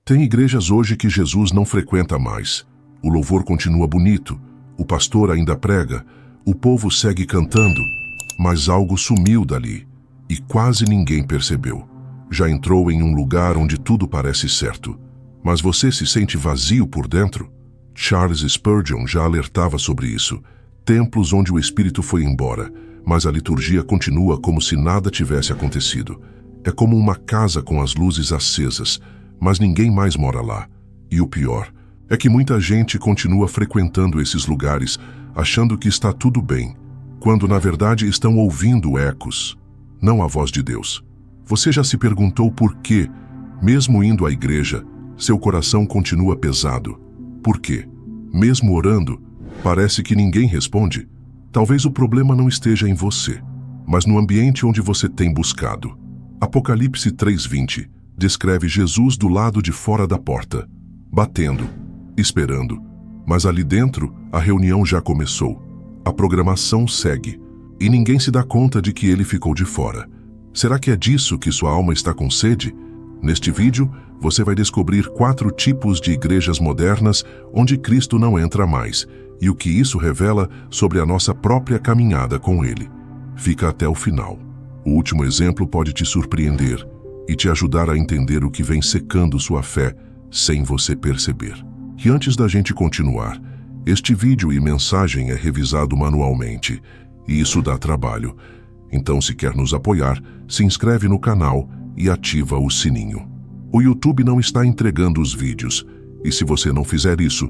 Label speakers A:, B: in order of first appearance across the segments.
A: Tem igrejas hoje que Jesus não frequenta mais. O louvor continua bonito, o pastor ainda prega, o povo segue cantando, mas algo sumiu dali e quase ninguém percebeu. Já entrou em um lugar onde tudo parece certo, mas você se sente vazio por dentro? Charles Spurgeon já alertava sobre isso. Templos onde o espírito foi embora, mas a liturgia continua como se nada tivesse acontecido. É como uma casa com as luzes acesas, mas ninguém mais mora lá. E o pior é que muita gente continua frequentando esses lugares, achando que está tudo bem, quando na verdade estão ouvindo ecos, não a voz de Deus. Você já se perguntou por que, mesmo indo à igreja, seu coração continua pesado? Por quê? Mesmo orando, parece que ninguém responde. Talvez o problema não esteja em você, mas no ambiente onde você tem buscado. Apocalipse 3:20 descreve Jesus do lado de fora da porta, batendo, esperando. Mas ali dentro, a reunião já começou. A programação segue, e ninguém se dá conta de que ele ficou de fora. Será que é disso que sua alma está com sede? Neste vídeo, você vai descobrir 4 tipos de igrejas modernas onde Cristo não entra mais, e o que isso revela sobre a nossa própria caminhada com Ele. Fica até o final. O último exemplo pode te surpreender e te ajudar a entender o que vem secando sua fé sem você perceber. E antes da gente continuar, este vídeo e mensagem é revisado manualmente, e isso dá trabalho. Então, se quer nos apoiar, se inscreve no canal e ativa o sininho. O YouTube não está entregando os vídeos, e se você não fizer isso,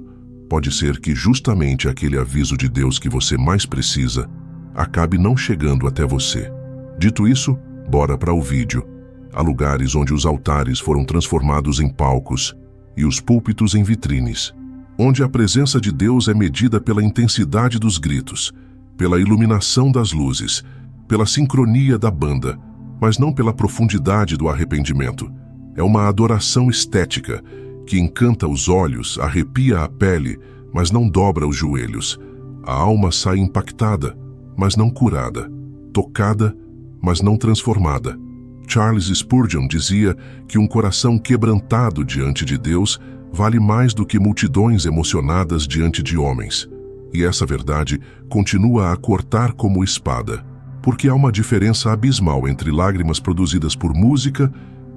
A: pode ser que justamente aquele aviso de Deus que você mais precisa acabe não chegando até você. Dito isso, bora para o vídeo. Há lugares onde os altares foram transformados em palcos e os púlpitos em vitrines, onde a presença de Deus é medida pela intensidade dos gritos, pela iluminação das luzes, pela sincronia da banda, mas não pela profundidade do arrependimento. É uma adoração estética que encanta os olhos, arrepia a pele, mas não dobra os joelhos. A alma sai impactada, mas não curada, tocada, mas não transformada. Charles Spurgeon dizia que um coração quebrantado diante de Deus vale mais do que multidões emocionadas diante de homens. E essa verdade continua a cortar como espada, porque há uma diferença abismal entre lágrimas produzidas por música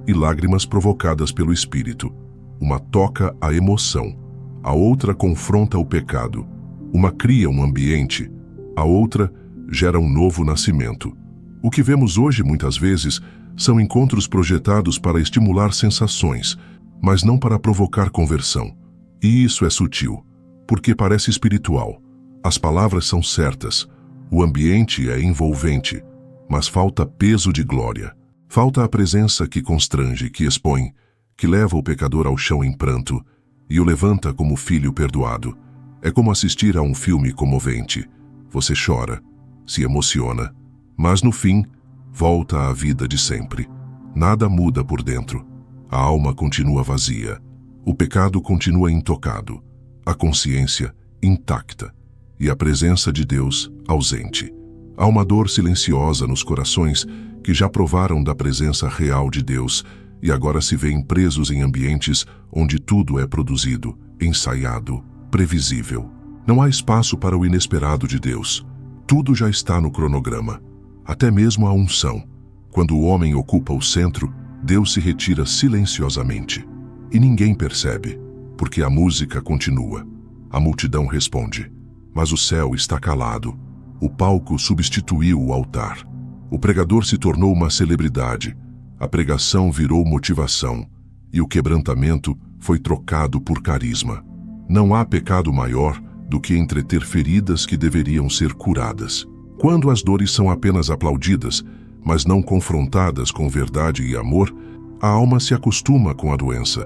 A: e lágrimas provocadas pelo Espírito. Uma toca a emoção, a outra confronta o pecado. Uma cria um ambiente, a outra gera um novo nascimento. O que vemos hoje, muitas vezes, são encontros projetados para estimular sensações, mas não para provocar conversão. E isso é sutil, porque parece espiritual. As palavras são certas, o ambiente é envolvente, mas falta peso de glória. Falta a presença que constrange, que expõe, que leva o pecador ao chão em pranto e o levanta como filho perdoado. É como assistir a um filme comovente. Você chora, se emociona, mas no fim, volta à vida de sempre. Nada muda por dentro. A alma continua vazia. O pecado continua intocado. A consciência intacta. E a presença de Deus ausente. Há uma dor silenciosa nos corações que já provaram da presença real de Deus e agora se veem presos em ambientes onde tudo é produzido, ensaiado, previsível. Não há espaço para o inesperado de Deus. Tudo já está no cronograma. Até mesmo a unção. Quando o homem ocupa o centro, Deus se retira silenciosamente. E ninguém percebe, porque a música continua. A multidão responde, mas o céu está calado. O palco substituiu o altar. O pregador se tornou uma celebridade. A pregação virou motivação. E o quebrantamento foi trocado por carisma. Não há pecado maior do que entreter feridas que deveriam ser curadas. Quando as dores são apenas aplaudidas, mas não confrontadas com verdade e amor, a alma se acostuma com a doença.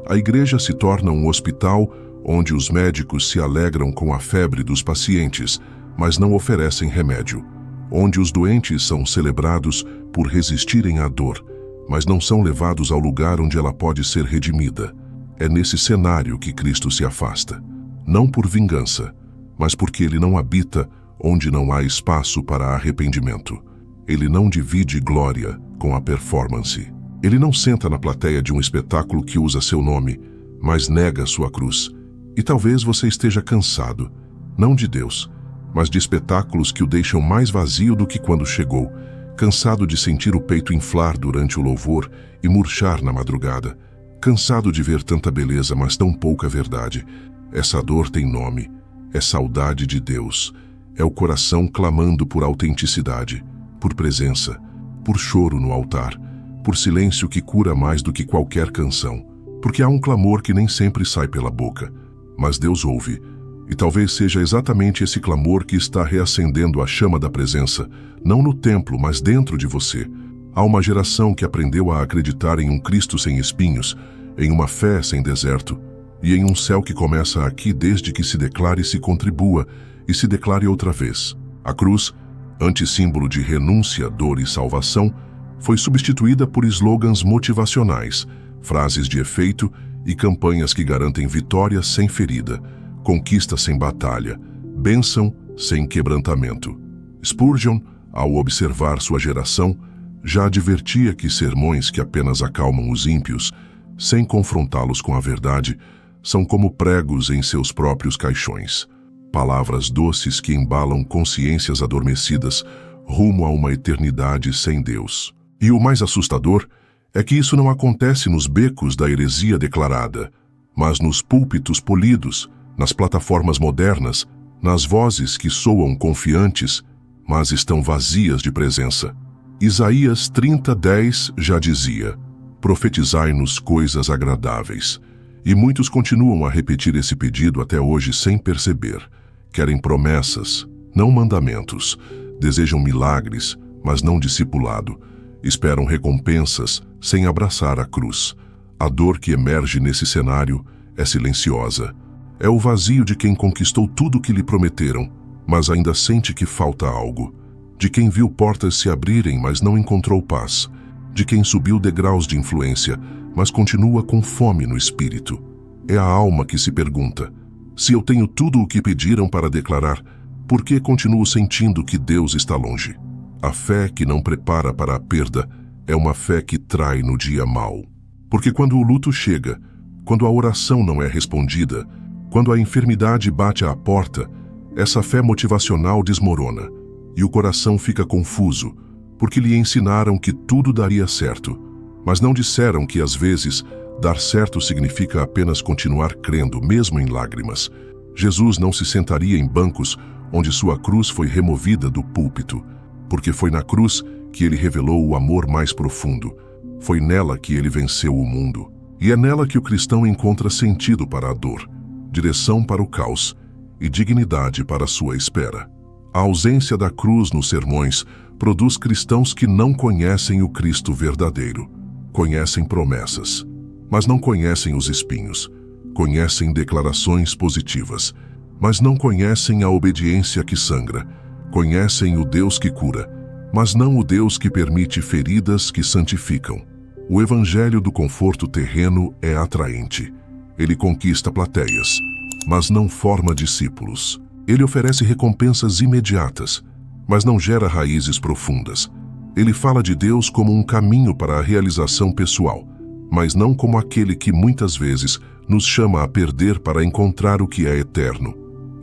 A: A igreja se torna um hospital onde os médicos se alegram com a febre dos pacientes, mas não oferecem remédio. Onde os doentes são celebrados por resistirem à dor, mas não são levados ao lugar onde ela pode ser redimida. É nesse cenário que Cristo se afasta. Não por vingança, mas porque ele não habita onde não há espaço para arrependimento. Ele não divide glória com a performance. Ele não senta na plateia de um espetáculo que usa seu nome, mas nega sua cruz. E talvez você esteja cansado, não de Deus, mas de espetáculos que o deixam mais vazio do que quando chegou, cansado de sentir o peito inflar durante o louvor e murchar na madrugada, cansado de ver tanta beleza, mas tão pouca verdade. Essa dor tem nome, é saudade de Deus, é o coração clamando por autenticidade, por presença, por choro no altar, por silêncio que cura mais do que qualquer canção, porque há um clamor que nem sempre sai pela boca, mas Deus ouve, e talvez seja exatamente esse clamor que está reacendendo a chama da presença, não no templo, mas dentro de você. Há uma geração que aprendeu a acreditar em um Cristo sem espinhos, em uma fé sem deserto, e em um céu que começa aqui desde que se declare e se contribua, e se declare outra vez. A cruz, antissímbolo de renúncia, dor e salvação, foi substituída por slogans motivacionais, frases de efeito e campanhas que garantem vitória sem ferida, conquista sem batalha, bênção sem quebrantamento. Spurgeon, ao observar sua geração, já advertia que sermões que apenas acalmam os ímpios, sem confrontá-los com a verdade, são como pregos em seus próprios caixões. Palavras doces que embalam consciências adormecidas rumo a uma eternidade sem Deus. E o mais assustador é que isso não acontece nos becos da heresia declarada, mas nos púlpitos polidos, nas plataformas modernas, nas vozes que soam confiantes, mas estão vazias de presença. Isaías 30:10 já dizia: profetizai-nos coisas agradáveis. E muitos continuam a repetir esse pedido até hoje sem perceber. Querem promessas, não mandamentos. Desejam milagres, mas não discipulado. Esperam recompensas, sem abraçar a cruz. A dor que emerge nesse cenário é silenciosa. É o vazio de quem conquistou tudo o que lhe prometeram, mas ainda sente que falta algo. De quem viu portas se abrirem, mas não encontrou paz. De quem subiu degraus de influência, mas continua com fome no espírito. É a alma que se pergunta: se eu tenho tudo o que pediram para declarar, por que continuo sentindo que Deus está longe? A fé que não prepara para a perda é uma fé que trai no dia mau. Porque quando o luto chega, quando a oração não é respondida, quando a enfermidade bate à porta, essa fé motivacional desmorona e o coração fica confuso, porque lhe ensinaram que tudo daria certo, mas não disseram que às vezes dar certo significa apenas continuar crendo, mesmo em lágrimas. Jesus não se sentaria em bancos onde sua cruz foi removida do púlpito, porque foi na cruz que ele revelou o amor mais profundo. Foi nela que ele venceu o mundo. E é nela que o cristão encontra sentido para a dor, direção para o caos e dignidade para a sua espera. A ausência da cruz nos sermões produz cristãos que não conhecem o Cristo verdadeiro. Conhecem promessas, mas não conhecem os espinhos. Conhecem declarações positivas, mas não conhecem a obediência que sangra. Conhecem o Deus que cura, mas não o Deus que permite feridas que santificam. O evangelho do conforto terreno é atraente. Ele conquista plateias, mas não forma discípulos. Ele oferece recompensas imediatas, mas não gera raízes profundas. Ele fala de Deus como um caminho para a realização pessoal, mas não como aquele que muitas vezes nos chama a perder para encontrar o que é eterno.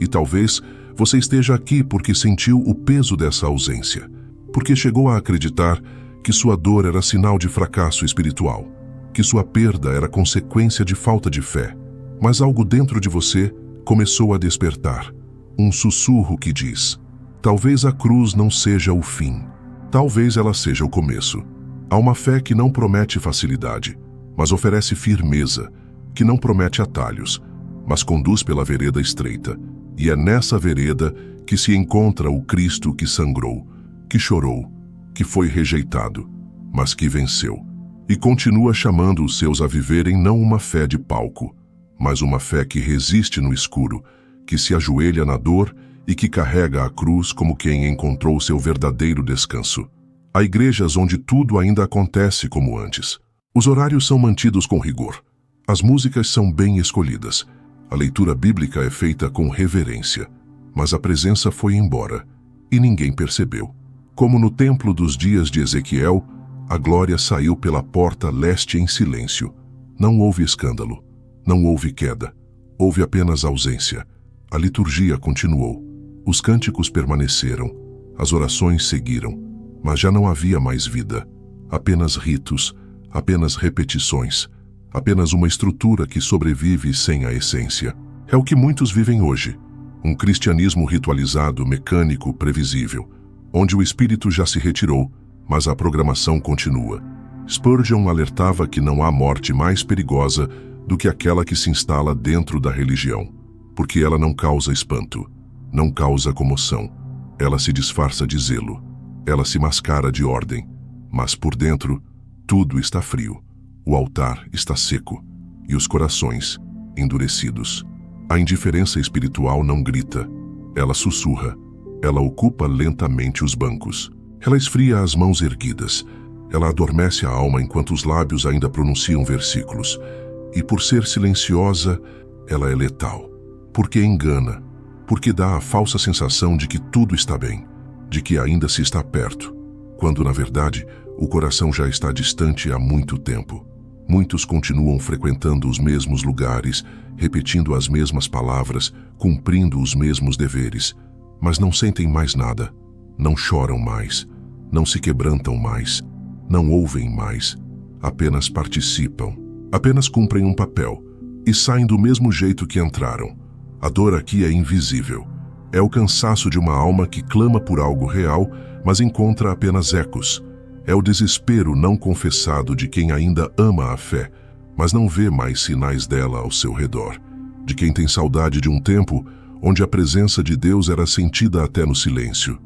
A: E talvez você esteja aqui porque sentiu o peso dessa ausência, porque chegou a acreditar que sua dor era sinal de fracasso espiritual, que sua perda era consequência de falta de fé. Mas algo dentro de você começou a despertar. Um sussurro que diz: talvez a cruz não seja o fim, talvez ela seja o começo. Há uma fé que não promete facilidade, mas oferece firmeza, que não promete atalhos, mas conduz pela vereda estreita. E é nessa vereda que se encontra o Cristo que sangrou, que chorou, que foi rejeitado, mas que venceu. E continua chamando os seus a viverem não uma fé de palco, mas uma fé que resiste no escuro, que se ajoelha na dor e que carrega a cruz como quem encontrou seu verdadeiro descanso. Há igrejas onde tudo ainda acontece como antes. Os horários são mantidos com rigor. As músicas são bem escolhidas. A leitura bíblica é feita com reverência. Mas a presença foi embora e ninguém percebeu. Como no templo dos dias de Ezequiel, A glória saiu pela porta leste em silêncio. Não houve escândalo. Não houve queda. Houve apenas ausência. A liturgia continuou. Os cânticos permaneceram. As orações seguiram. Mas já não havia mais vida. Apenas ritos, apenas repetições. Apenas uma estrutura que sobrevive sem a essência. É o que muitos vivem hoje. Um cristianismo ritualizado, mecânico, previsível, onde o espírito já se retirou, mas a programação continua. Spurgeon alertava que não há morte mais perigosa do que aquela que se instala dentro da religião, porque ela não causa espanto, não causa comoção, ela se disfarça de zelo, ela se mascara de ordem, mas por dentro tudo está frio, o altar está seco e os corações endurecidos. A indiferença espiritual não grita, ela sussurra, ela ocupa lentamente os bancos. Ela esfria as mãos erguidas, ela adormece a alma enquanto os lábios ainda pronunciam versículos. E por ser silenciosa, ela é letal. Porque engana, porque dá a falsa sensação de que tudo está bem, de que ainda se está perto, quando na verdade o coração já está distante há muito tempo. Muitos continuam frequentando os mesmos lugares, repetindo as mesmas palavras, cumprindo os mesmos deveres, mas não sentem mais nada, não choram mais, não se quebrantam mais, não ouvem mais, apenas participam, apenas cumprem um papel e saem do mesmo jeito que entraram. A dor aqui é invisível. É o cansaço de uma alma que clama por algo real, mas encontra apenas ecos. É o desespero não confessado de quem ainda ama a fé, mas não vê mais sinais dela ao seu redor. De quem tem saudade de um tempo onde a presença de Deus era sentida até no silêncio.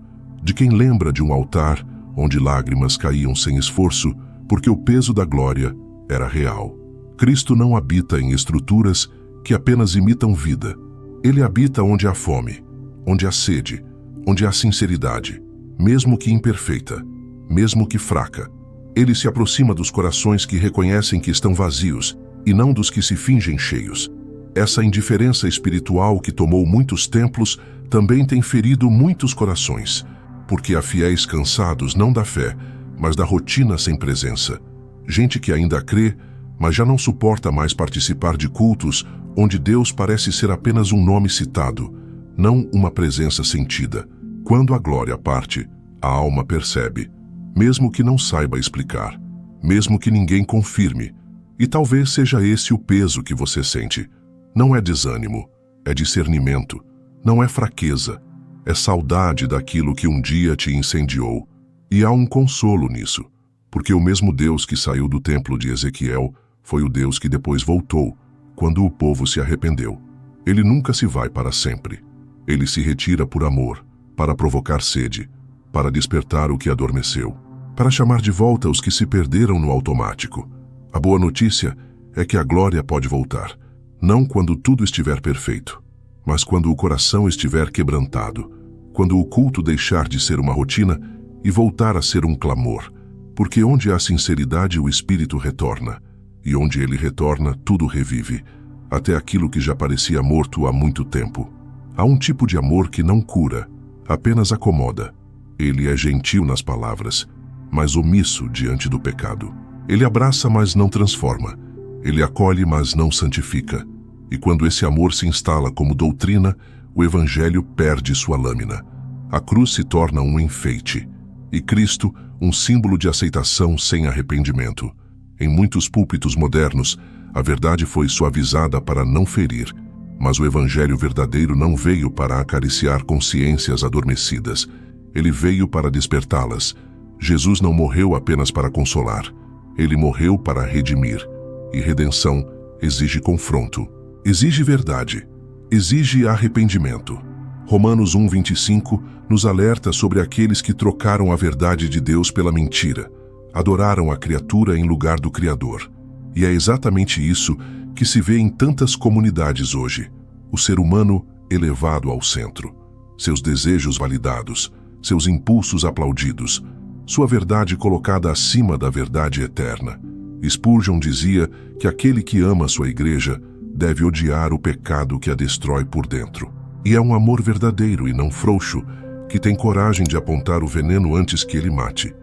A: De quem lembra de um altar onde lágrimas caíam sem esforço, porque o peso da glória era real. Cristo não habita em estruturas que apenas imitam vida. Ele habita onde há fome, onde há sede, onde há sinceridade, mesmo que imperfeita, mesmo que fraca. Ele se aproxima dos corações que reconhecem que estão vazios e não dos que se fingem cheios. Essa indiferença espiritual que tomou muitos templos também tem ferido muitos corações, porque há fiéis cansados não da fé, mas da rotina sem presença. Gente que ainda crê, mas já não suporta mais participar de cultos onde Deus parece ser apenas um nome citado, não uma presença sentida. Quando a glória parte, a alma percebe, mesmo que não saiba explicar, mesmo que ninguém confirme. E talvez seja esse o peso que você sente. Não é desânimo, é discernimento, não é fraqueza, é saudade daquilo que um dia te incendiou. E há um consolo nisso, porque o mesmo Deus que saiu do templo de Ezequiel foi o Deus que depois voltou, quando o povo se arrependeu. Ele nunca se vai para sempre. Ele se retira por amor, para provocar sede, para despertar o que adormeceu, para chamar de volta os que se perderam no automático. A boa notícia é que a glória pode voltar, não quando tudo estiver perfeito, mas quando o coração estiver quebrantado, quando o culto deixar de ser uma rotina e voltar a ser um clamor, porque onde há sinceridade o Espírito retorna, e onde ele retorna tudo revive, até aquilo que já parecia morto há muito tempo. Há um tipo de amor que não cura, apenas acomoda. Ele é gentil nas palavras, mas omisso diante do pecado. Ele abraça, mas não transforma. Ele acolhe, mas não santifica. E quando esse amor se instala como doutrina, o Evangelho perde sua lâmina. A cruz se torna um enfeite, e Cristo um símbolo de aceitação sem arrependimento. Em muitos púlpitos modernos, a verdade foi suavizada para não ferir, mas o Evangelho verdadeiro não veio para acariciar consciências adormecidas. Ele veio para despertá-las. Jesus não morreu apenas para consolar. Ele morreu para redimir. E redenção exige confronto, exige verdade, exige arrependimento. Romanos 1:25 nos alerta sobre aqueles que trocaram a verdade de Deus pela mentira, adoraram a criatura em lugar do Criador. E é exatamente isso que se vê em tantas comunidades hoje. O ser humano elevado ao centro, seus desejos validados, seus impulsos aplaudidos, sua verdade colocada acima da verdade eterna. Spurgeon dizia que aquele que ama sua igreja deve odiar o pecado que a destrói por dentro. E é um amor verdadeiro e não frouxo, que tem coragem de apontar o veneno antes que ele mate.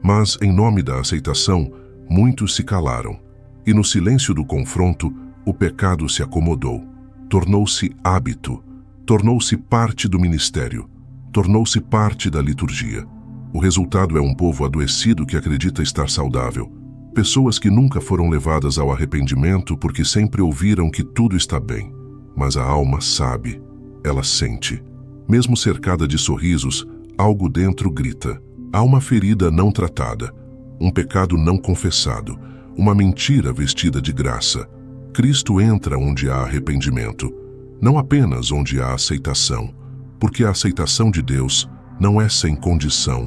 A: Mas, em nome da aceitação, muitos se calaram. E no silêncio do confronto, o pecado se acomodou. Tornou-se hábito. Tornou-se parte do ministério. Tornou-se parte da liturgia. O resultado é um povo adoecido que acredita estar saudável. Pessoas que nunca foram levadas ao arrependimento porque sempre ouviram que tudo está bem. Mas a alma sabe. Ela sente. Mesmo cercada de sorrisos, algo dentro grita. Há uma ferida não tratada, um pecado não confessado, uma mentira vestida de graça. Cristo entra onde há arrependimento, não apenas onde há aceitação, porque a aceitação de Deus não é sem condição,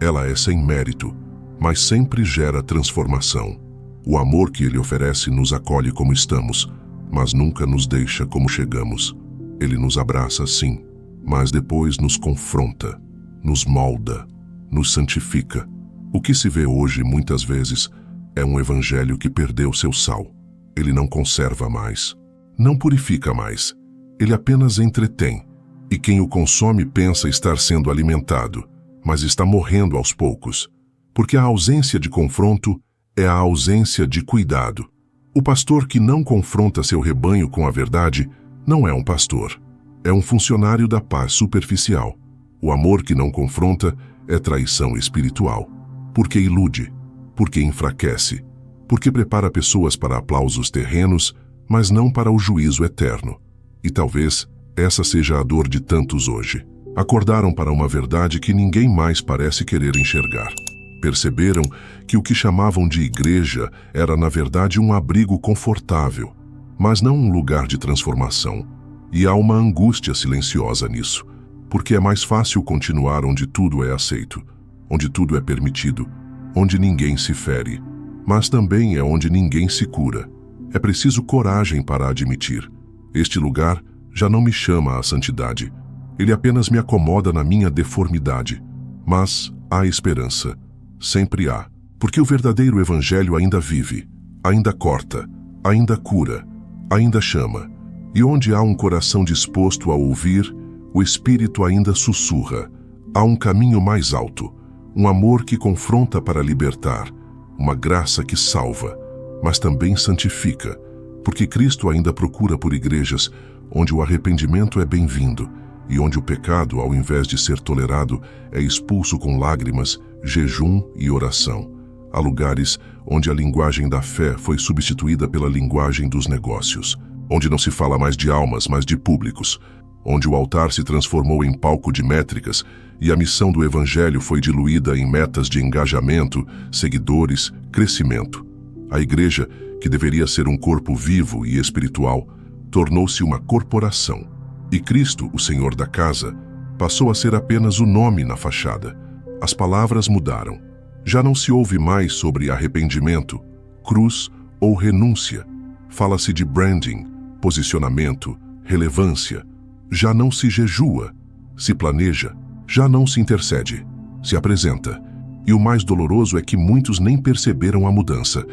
A: ela é sem mérito, mas sempre gera transformação. O amor que Ele oferece nos acolhe como estamos, mas nunca nos deixa como chegamos. Ele nos abraça sim, mas depois nos confronta, nos molda, nos santifica. O que se vê hoje, muitas vezes, é um evangelho que perdeu seu sal. Ele não conserva mais, não purifica mais. Ele apenas entretém. E quem o consome pensa estar sendo alimentado, mas está morrendo aos poucos. Porque a ausência de confronto é a ausência de cuidado. O pastor que não confronta seu rebanho com a verdade não é um pastor. É um funcionário da paz superficial. O amor que não confronta é traição espiritual, porque ilude, porque enfraquece, porque prepara pessoas para aplausos terrenos, mas não para o juízo eterno. E talvez essa seja a dor de tantos hoje. Acordaram para uma verdade que ninguém mais parece querer enxergar. Perceberam que o que chamavam de igreja era, na verdade, um abrigo confortável, mas não um lugar de transformação. E há uma angústia silenciosa nisso. Porque é mais fácil continuar onde tudo é aceito, onde tudo é permitido, onde ninguém se fere, mas também é onde ninguém se cura. É preciso coragem para admitir. Este lugar já não me chama à santidade. Ele apenas me acomoda na minha deformidade. Mas há esperança. Sempre há. Porque o verdadeiro evangelho ainda vive, ainda corta, ainda cura, ainda chama. E onde há um coração disposto a ouvir, o Espírito ainda sussurra. Há um caminho mais alto, um amor que confronta para libertar, uma graça que salva, mas também santifica, porque Cristo ainda procura por igrejas onde o arrependimento é bem-vindo e onde o pecado, ao invés de ser tolerado, é expulso com lágrimas, jejum e oração. Há lugares onde a linguagem da fé foi substituída pela linguagem dos negócios, onde não se fala mais de almas, mas de públicos, onde o altar se transformou em palco de métricas e a missão do evangelho foi diluída em metas de engajamento, seguidores, crescimento. A igreja, que deveria ser um corpo vivo e espiritual, tornou-se uma corporação. E Cristo, o Senhor da casa, passou a ser apenas o nome na fachada. As palavras mudaram. Já não se ouve mais sobre arrependimento, cruz ou renúncia. Fala-se de branding, posicionamento, relevância. Já não se jejua, se planeja, já não se intercede, se apresenta. E o mais doloroso é que muitos nem perceberam a mudança,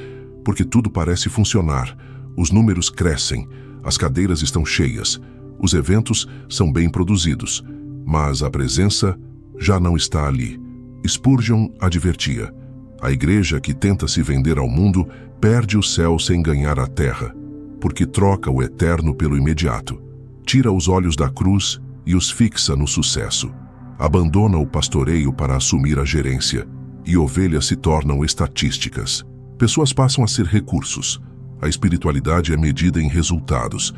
A: porque tudo parece funcionar, os números crescem, as cadeiras estão cheias, os eventos são bem produzidos, mas a presença já não está ali. Spurgeon advertia: a igreja que tenta se vender ao mundo perde o céu sem ganhar a terra, porque troca o eterno pelo imediato. Tira os olhos da cruz e os fixa no sucesso. Abandona o pastoreio para assumir a gerência, e ovelhas se tornam estatísticas. Pessoas passam a ser recursos. A espiritualidade é medida em resultados.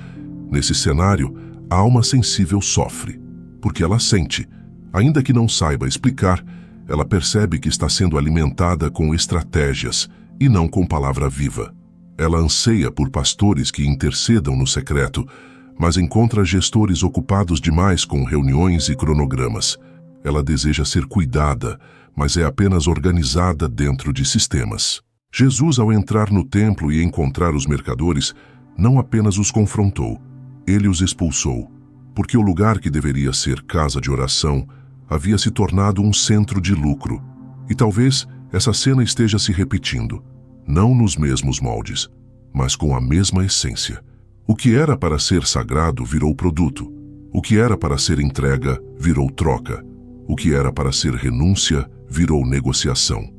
A: Nesse cenário, a alma sensível sofre, porque ela sente. Ainda que não saiba explicar, ela percebe que está sendo alimentada com estratégias e não com palavra viva. Ela anseia por pastores que intercedam no secreto, mas encontra gestores ocupados demais com reuniões e cronogramas. Ela deseja ser cuidada, mas é apenas organizada dentro de sistemas. Jesus, ao entrar no templo e encontrar os mercadores, não apenas os confrontou, ele os expulsou, porque o lugar que deveria ser casa de oração havia se tornado um centro de lucro. E talvez essa cena esteja se repetindo, não nos mesmos moldes, mas com a mesma essência. O que era para ser sagrado virou produto. O que era para ser entrega virou troca. O que era para ser renúncia virou negociação.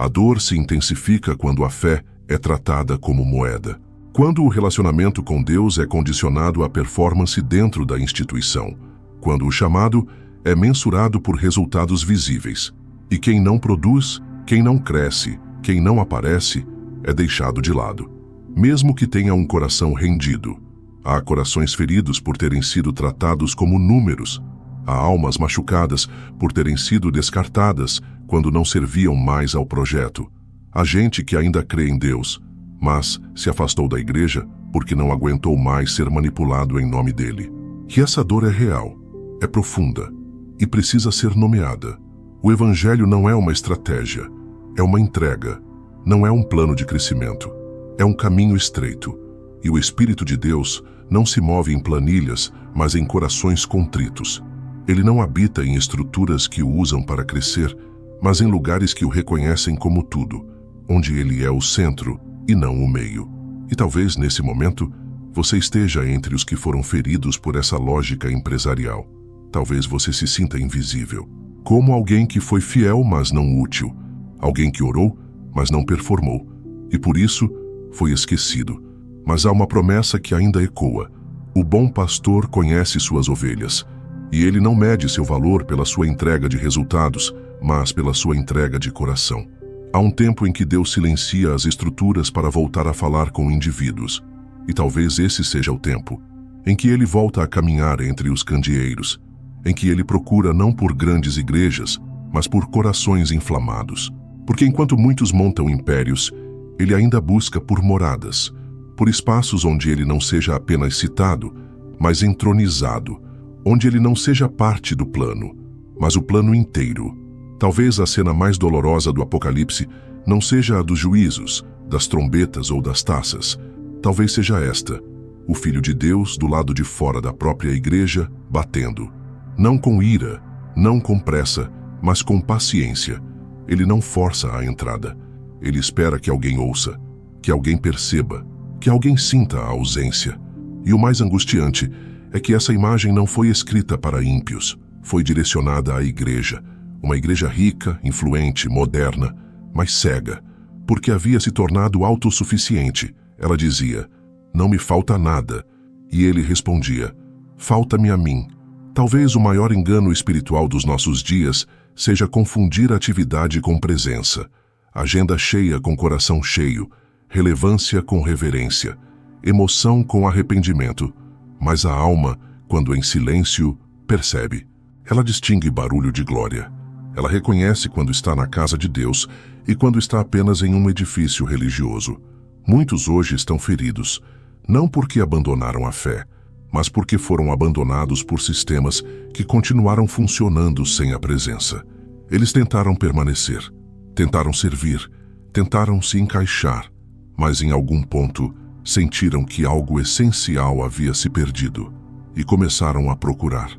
A: A dor se intensifica quando a fé é tratada como moeda. Quando o relacionamento com Deus é condicionado à performance dentro da instituição. Quando o chamado é mensurado por resultados visíveis. E quem não produz, quem não cresce, quem não aparece, é deixado de lado. Mesmo que tenha um coração rendido. Há corações feridos por terem sido tratados como números. Há almas machucadas por terem sido descartadas quando não serviam mais ao projeto. Há gente que ainda crê em Deus, mas se afastou da igreja porque não aguentou mais ser manipulado em nome dele. Que essa dor é real, é profunda e precisa ser nomeada. O Evangelho não é uma estratégia, é uma entrega, não é um plano de crescimento, é um caminho estreito. E o Espírito de Deus não se move em planilhas, mas em corações contritos. Ele não habita em estruturas que o usam para crescer, mas em lugares que o reconhecem como tudo, onde ele é o centro e não o meio. E talvez, nesse momento, você esteja entre os que foram feridos por essa lógica empresarial. Talvez você se sinta invisível, como alguém que foi fiel, mas não útil, alguém que orou, mas não performou, e por isso foi esquecido. Mas há uma promessa que ainda ecoa. O bom pastor conhece suas ovelhas, e ele não mede seu valor pela sua entrega de resultados, mas pela sua entrega de coração. Há um tempo em que Deus silencia as estruturas para voltar a falar com indivíduos. E talvez esse seja o tempo em que ele volta a caminhar entre os candeeiros, em que ele procura não por grandes igrejas, mas por corações inflamados. Porque enquanto muitos montam impérios, ele ainda busca por moradas, por espaços onde ele não seja apenas citado, mas entronizado, onde ele não seja parte do plano, mas o plano inteiro. Talvez a cena mais dolorosa do Apocalipse não seja a dos juízos, das trombetas ou das taças. Talvez seja esta: o Filho de Deus do lado de fora da própria igreja, batendo. Não com ira, não com pressa, mas com paciência. Ele não força a entrada. Ele espera que alguém ouça, que alguém perceba, que alguém sinta a ausência. E o mais angustiante é que essa imagem não foi escrita para ímpios, foi direcionada à igreja. Uma igreja rica, influente, moderna, mas cega, porque havia se tornado autossuficiente. Ela dizia: "Não me falta nada." E ele respondia: "Falta-me a mim." Talvez o maior engano espiritual dos nossos dias seja confundir atividade com presença, agenda cheia com coração cheio, relevância com reverência, emoção com arrependimento. Mas a alma, quando em silêncio, percebe. Ela distingue barulho de glória. Ela reconhece quando está na casa de Deus e quando está apenas em um edifício religioso. Muitos hoje estão feridos, não porque abandonaram a fé, mas porque foram abandonados por sistemas que continuaram funcionando sem a presença. Eles tentaram permanecer, tentaram servir, tentaram se encaixar, mas em algum ponto sentiram que algo essencial havia se perdido e começaram a procurar,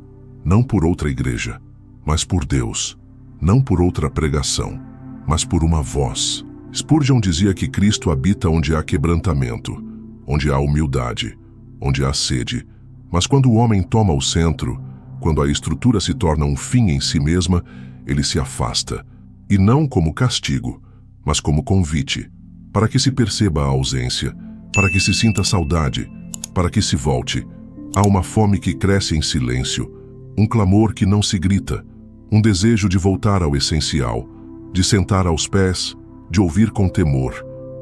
A: não por outra igreja, mas por Deus, não por outra pregação, mas por uma voz. Spurgeon dizia que Cristo habita onde há quebrantamento, onde há humildade, onde há sede. Mas quando o homem toma o centro, quando a estrutura se torna um fim em si mesma, ele se afasta, e não como castigo, mas como convite, para que se perceba a ausência, para que se sinta saudade, para que se volte. Há uma fome que cresce em silêncio, um clamor que não se grita, um desejo de voltar ao essencial, de sentar aos pés, de ouvir com temor,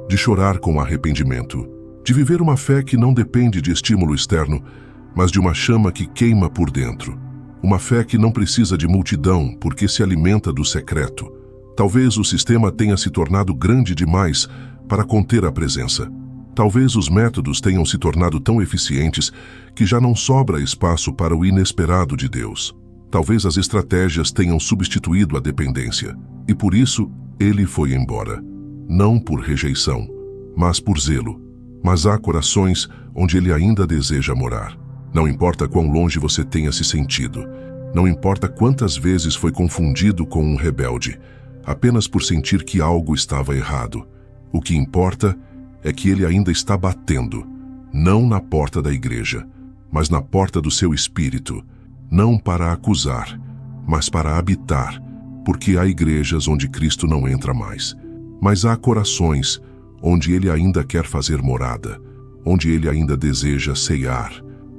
A: de chorar com arrependimento, de viver uma fé que não depende de estímulo externo, mas de uma chama que queima por dentro. Uma fé que não precisa de multidão porque se alimenta do secreto. Talvez o sistema tenha se tornado grande demais para conter a presença. Talvez os métodos tenham se tornado tão eficientes que já não sobra espaço para o inesperado de Deus. Talvez as estratégias tenham substituído a dependência, e por isso ele foi embora. Não por rejeição, mas por zelo. Mas há corações onde ele ainda deseja morar. Não importa quão longe você tenha se sentido, não importa quantas vezes foi confundido com um rebelde, apenas por sentir que algo estava errado. O que importa é que ele ainda está batendo, não na porta da igreja, mas na porta do seu espírito, não para acusar, mas para habitar, porque há igrejas onde Cristo não entra mais. Mas há corações onde ele ainda quer fazer morada, onde ele ainda deseja ceiar,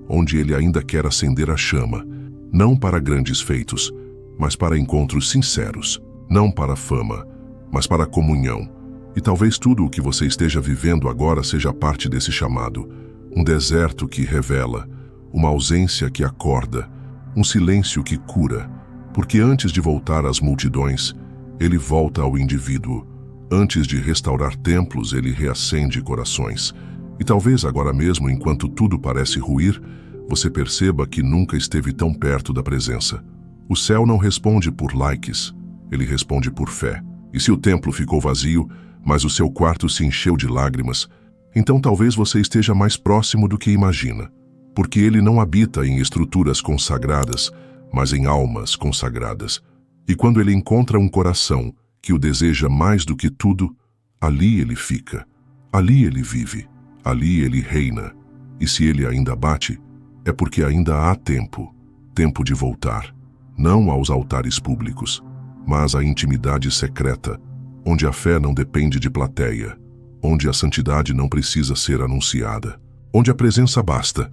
A: onde ele ainda quer acender a chama, não para grandes feitos, mas para encontros sinceros, não para fama, mas para comunhão. E talvez tudo o que você esteja vivendo agora seja parte desse chamado, um deserto que revela, uma ausência que acorda, um silêncio que cura, porque antes de voltar às multidões, ele volta ao indivíduo. Antes de restaurar templos, ele reacende corações. E talvez agora mesmo, enquanto tudo parece ruir, você perceba que nunca esteve tão perto da presença. O céu não responde por likes, ele responde por fé. E se o templo ficou vazio, mas o seu quarto se encheu de lágrimas, então talvez você esteja mais próximo do que imagina, porque ele não habita em estruturas consagradas, mas em almas consagradas. E quando ele encontra um coração que o deseja mais do que tudo, ali ele fica, ali ele vive, ali ele reina. E se ele ainda bate, é porque ainda há tempo, tempo de voltar, não aos altares públicos, mas à intimidade secreta, onde a fé não depende de plateia, onde a santidade não precisa ser anunciada, onde a presença basta,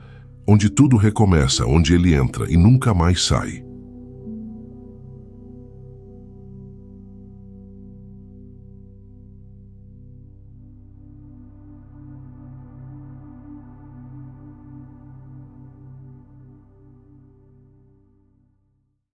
A: onde tudo recomeça, onde ele entra e nunca mais sai.